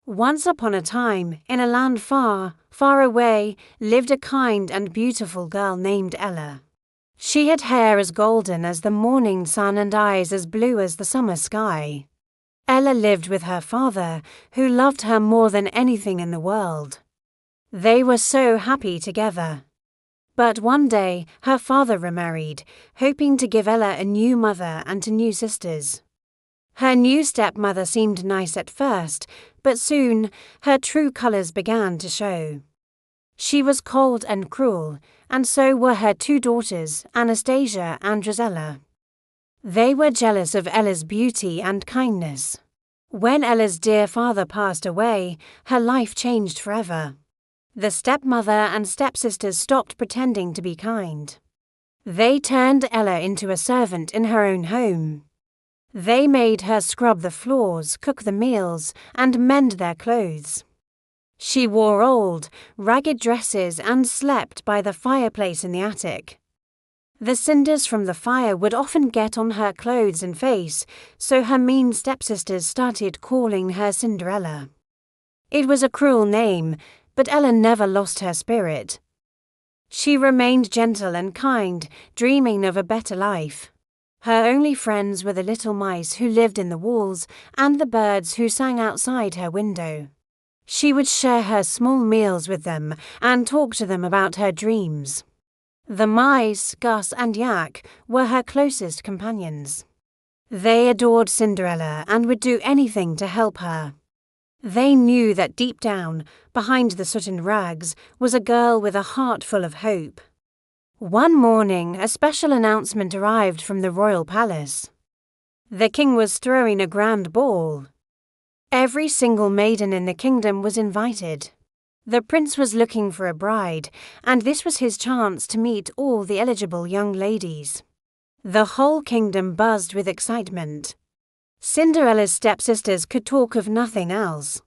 Once upon a time, in a land far, far away, lived a kind and beautiful girl named Ella. She had hair as golden as the morning sun and eyes as blue as the summer sky. Ella lived with her father, who loved her more than anything in the world. They were so happy together. But one day, her father remarried, hoping to give Ella a new mother and 2 new sisters. Her new stepmother seemed nice at first, but soon her true colours began to show. She was cold and cruel, and so were her 2 daughters, Anastasia and Rosella. They were jealous of Ella's beauty and kindness. When Ella's dear father passed away, her life changed forever. The stepmother and stepsisters stopped pretending to be kind. They turned Ella into a servant in her own home. They made her scrub the floors, cook the meals, and mend their clothes. She wore old, ragged dresses and slept by the fireplace in the attic. The cinders from the fire would often get on her clothes and face, so her mean stepsisters started calling her Cinderella. It was a cruel name, but Ella never lost her spirit. She remained gentle and kind, dreaming of a better life. Her only friends were the little mice who lived in the walls and the birds who sang outside her window. She would share her small meals with them and talk to them about her dreams. The mice, Gus and Yak, were her closest companions. They adored Cinderella and would do anything to help her. They knew that deep down, behind the soot and rags, was a girl with a heart full of hope. One morning, a special announcement arrived from the royal palace. The king was throwing a grand ball. Every single maiden in the kingdom was invited. The prince was looking for a bride, and this was his chance to meet all the eligible young ladies. The whole kingdom buzzed with excitement. Cinderella's stepsisters could talk of nothing else.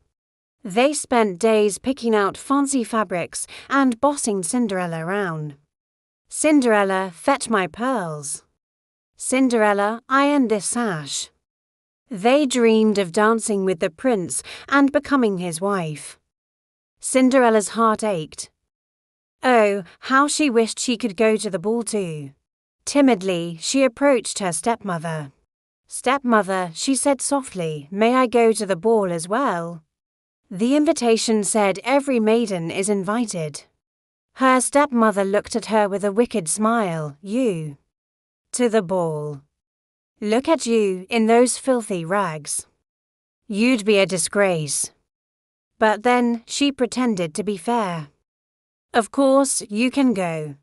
They spent days picking out fancy fabrics and bossing Cinderella around. Cinderella, fetch my pearls. Cinderella, iron this sash. They dreamed of dancing with the prince and becoming his wife. Cinderella's heart ached. Oh, how she wished she could go to the ball too. Timidly, she approached her stepmother. "Stepmother," she said softly, "may I go to the ball as well?" The invitation said every maiden is invited. Her stepmother looked at her with a wicked smile. "You? To the ball? Look at you in those filthy rags. You'd be a disgrace." But then she pretended to be fair. "Of course, you can go.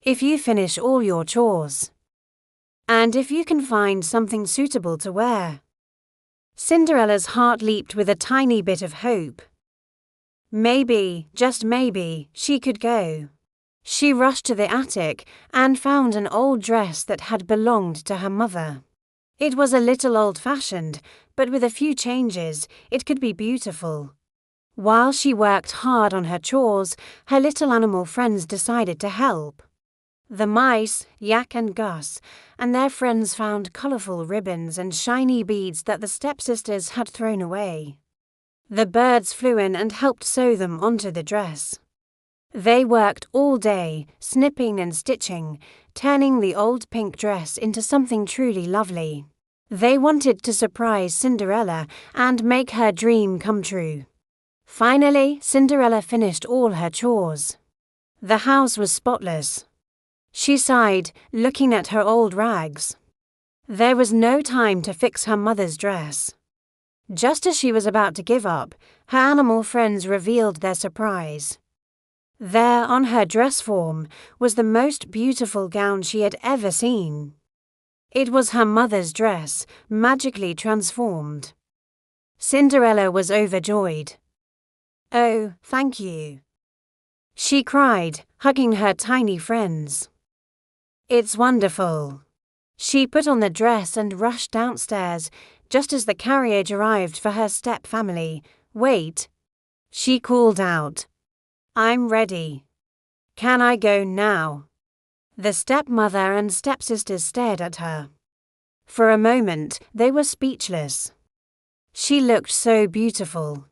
If you finish all your chores. And if you can find something suitable to wear." Cinderella's heart leaped with a tiny bit of hope. Maybe, just maybe, she could go. She rushed to the attic and found an old dress that had belonged to her mother. It was a little old-fashioned, but with a few changes, it could be beautiful. While she worked hard on her chores, her little animal friends decided to help. The mice, Yak and Gus, and their friends found colourful ribbons and shiny beads that the stepsisters had thrown away. The birds flew in and helped sew them onto the dress. They worked all day, snipping and stitching, turning the old pink dress into something truly lovely. They wanted to surprise Cinderella and make her dream come true. Finally, Cinderella finished all her chores. The house was spotless. She sighed, looking at her old rags. There was no time to fix her mother's dress. Just as she was about to give up, her animal friends revealed their surprise. There, on her dress form, was the most beautiful gown she had ever seen. It was her mother's dress, magically transformed. Cinderella was overjoyed. "Oh, thank you," she cried, hugging her tiny friends. "It's wonderful." She put on the dress and rushed downstairs, just as the carriage arrived for her step-family. "Wait," she called out. "I'm ready. Can I go now?" The stepmother and stepsisters stared at her. For a moment, they were speechless. She looked so beautiful.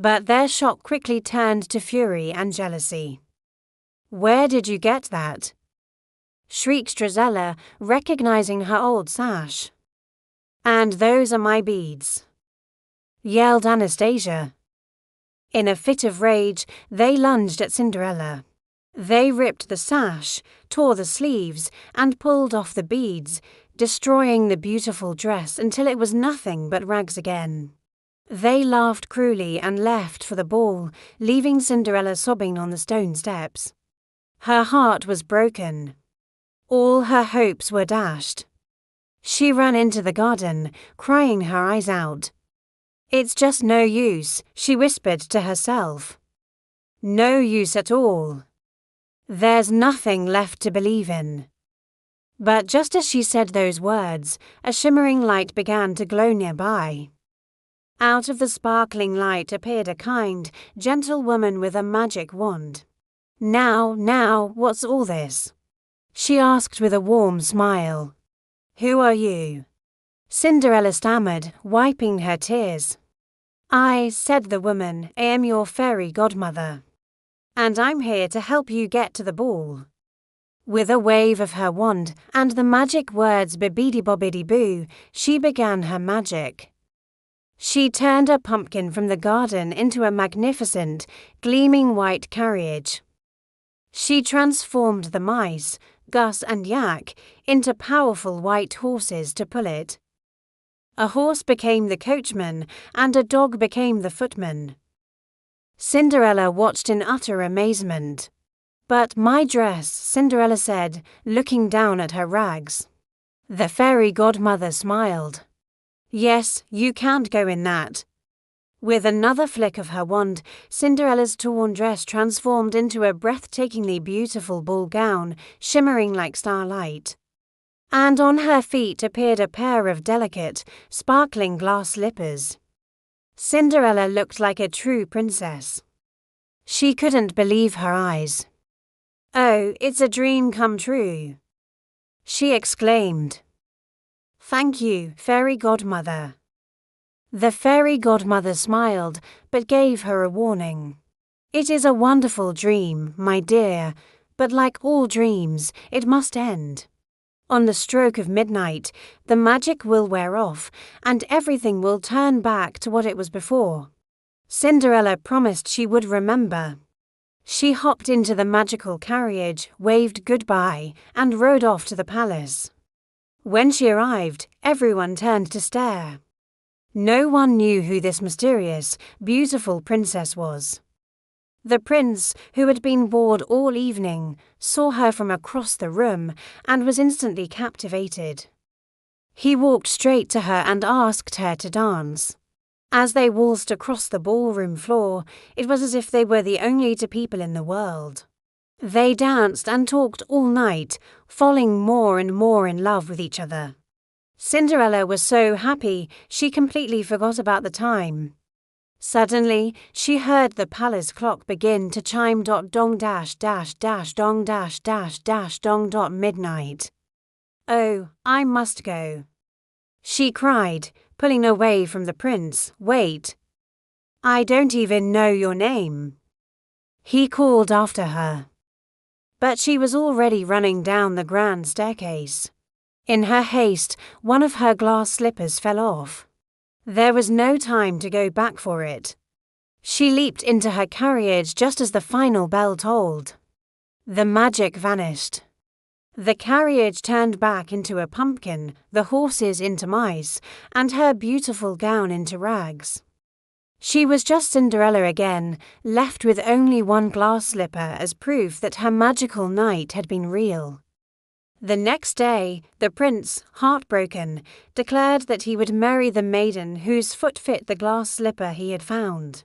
But their shock quickly turned to fury and jealousy. "Where did you get that?" shrieked Drizella, recognizing her old sash. "And those are my beads," yelled Anastasia. In a fit of rage, they lunged at Cinderella. They ripped the sash, tore the sleeves, and pulled off the beads, destroying the beautiful dress until it was nothing but rags again. They laughed cruelly and left for the ball, leaving Cinderella sobbing on the stone steps. Her heart was broken. All her hopes were dashed. She ran into the garden, crying her eyes out. "It's just no use," she whispered to herself. "No use at all. There's nothing left to believe in." But just as she said those words, a shimmering light began to glow nearby. Out of the sparkling light appeared a kind, gentle woman with a magic wand. Now, what's all this?" she asked with a warm smile. "Who are you?" Cinderella stammered, wiping her tears. "I," said the woman, "am your fairy godmother. And I'm here to help you get to the ball." With a wave of her wand and the magic words bibbidi-bobbidi-boo, she began her magic. She turned a pumpkin from the garden into a magnificent, gleaming white carriage. She transformed the mice, Gus and Yak, into powerful white horses to pull it. A horse became the coachman, and a dog became the footman. Cinderella watched in utter amazement. "But my dress," Cinderella said, looking down at her rags. The fairy godmother smiled. "Yes, you can't go in that." With another flick of her wand, Cinderella's torn dress transformed into a breathtakingly beautiful ball gown, shimmering like starlight. And on her feet appeared a pair of delicate, sparkling glass slippers. Cinderella looked like a true princess. She couldn't believe her eyes. "Oh, it's a dream come true," she exclaimed. "Thank you, fairy godmother." The fairy godmother smiled, but gave her a warning. "It is a wonderful dream, my dear, but like all dreams, it must end. On the stroke of midnight, the magic will wear off, and everything will turn back to what it was before." Cinderella promised she would remember. She hopped into the magical carriage, waved goodbye, and rode off to the palace. When she arrived, everyone turned to stare. No one knew who this mysterious, beautiful princess was. The prince, who had been bored all evening, saw her from across the room and was instantly captivated. He walked straight to her and asked her to dance. As they waltzed across the ballroom floor, it was as if they were the only two people in the world. They danced and talked all night, falling more and more in love with each other. Cinderella was so happy she completely forgot about the time. Suddenly, she heard the palace clock begin to chime dong dash dash dash dong dash dash dash dong midnight. "Oh, I must go," she cried, pulling away from the prince. "Wait. I don't even know your name," he called after her. But she was already running down the grand staircase. In her haste, one of her glass slippers fell off. There was no time to go back for it. She leaped into her carriage just as the final bell tolled. The magic vanished. The carriage turned back into a pumpkin, the horses into mice, and her beautiful gown into rags. She was just Cinderella again, left with only one glass slipper as proof that her magical night had been real. The next day, the prince, heartbroken, declared that he would marry the maiden whose foot fit the glass slipper he had found.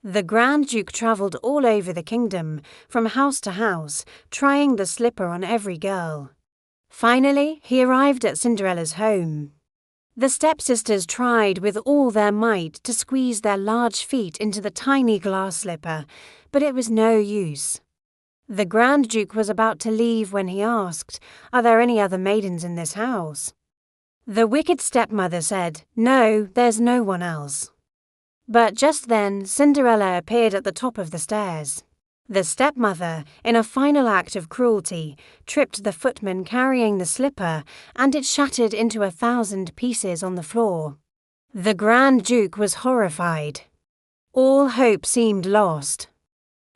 The Grand Duke travelled all over the kingdom, from house to house, trying the slipper on every girl. Finally, he arrived at Cinderella's home. The stepsisters tried with all their might to squeeze their large feet into the tiny glass slipper, but it was no use. The Grand Duke was about to leave when he asked, "Are there any other maidens in this house?" The wicked stepmother said, "No, there's no one else." But just then Cinderella appeared at the top of the stairs. The stepmother, in a final act of cruelty, tripped the footman carrying the slipper, and it shattered into 1,000 pieces on the floor. The Grand Duke was horrified. All hope seemed lost.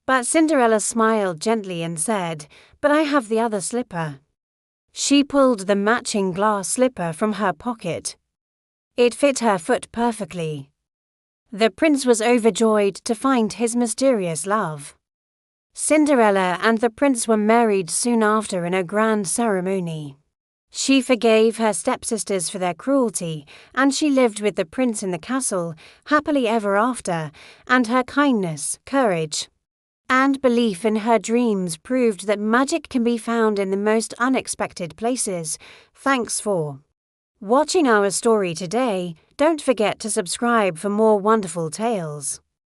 But Cinderella smiled gently and said, "But I have the other slipper." She pulled the matching glass slipper from her pocket. It fit her foot perfectly. The prince was overjoyed to find his mysterious love. Cinderella and the prince were married soon after in a grand ceremony. She forgave her stepsisters for their cruelty, and she lived with the prince in the castle, happily ever after, and her kindness, courage, and belief in her dreams proved that magic can be found in the most unexpected places. Thanks for watching our story today. Don't forget to subscribe for more wonderful tales.